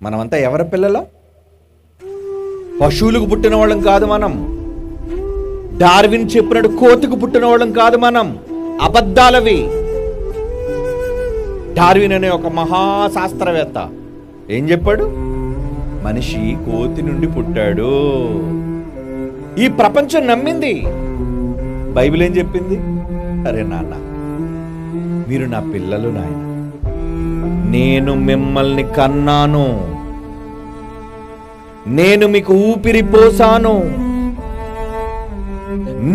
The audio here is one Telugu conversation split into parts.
మనమంతా ఎవరి పిల్లలం? పశువులకు పుట్టిన వాళ్ళం కాదు మనం. డార్విన్ చెప్పినట్టు కోతికి పుట్టిన వాళ్ళం కాదు మనం. అబద్ధాలవి. డార్విన్ అనే ఒక మహాశాస్త్రవేత్త ఏం చెప్పాడు? మనిషి కోతి నుండి పుట్టాడు. ఈ ప్రపంచం నమ్మింది. బైబిల్ ఏం చెప్పింది? అరే నాన్న, మీరు నా పిల్లలు నాయన, నేను మిమ్మల్ని కన్నాను, నేను మీకు ఊపిరి పోసాను,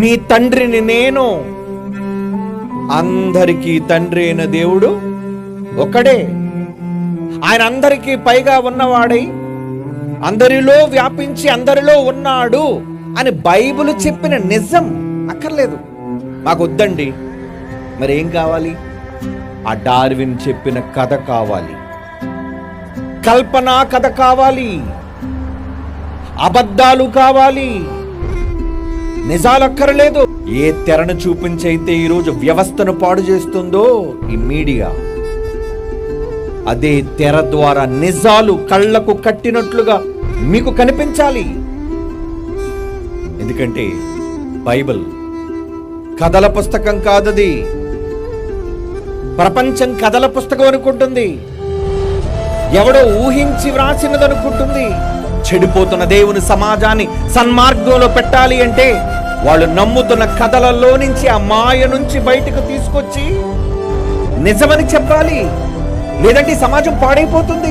మీ తండ్రిని నేను. అందరికీ తండ్రి అయిన దేవుడు ఒక్కడే. ఆయన అందరికీ పైగా ఉన్నవాడై అందరిలో వ్యాపించి అందరిలో ఉన్నాడు అని బైబిల్ చెప్పిన నిజం అక్కర్లేదు, మాకు వద్దండి. మరి ఏం కావాలి? ఆ డార్విన్ చెప్పిన కథ కావాలి, కల్పనా కథ కావాలి, అబద్ధాలు కావాలి, నిజాలు అక్కర్లేదు. ఏ తెరను చూపించైతే ఈరోజు వ్యవస్థను పాడు చేస్తుందో ఈ మీడియా, అదే తెర ద్వారా నిజాలు కళ్ళకు కట్టినట్లుగా మీకు కనిపించాలి. ఎందుకంటే బైబిల్ కథల పుస్తకం కాదది. ప్రపంచం కథల పుస్తకం అనుకుంటుంది, ఎవడో ఊహించి వ్రాసినదనుకుంటుంది. చెడిపోతున్న దేవుని సమాజాన్ని సన్మార్గంలో పెట్టాలి అంటే వాళ్ళు నమ్ముతున్న కథలలో నుంచి, ఆ మాయ నుంచి బయటకు తీసుకొచ్చి నిజమని చెప్పాలి. లేదంటే సమాజం పాడైపోతుంది.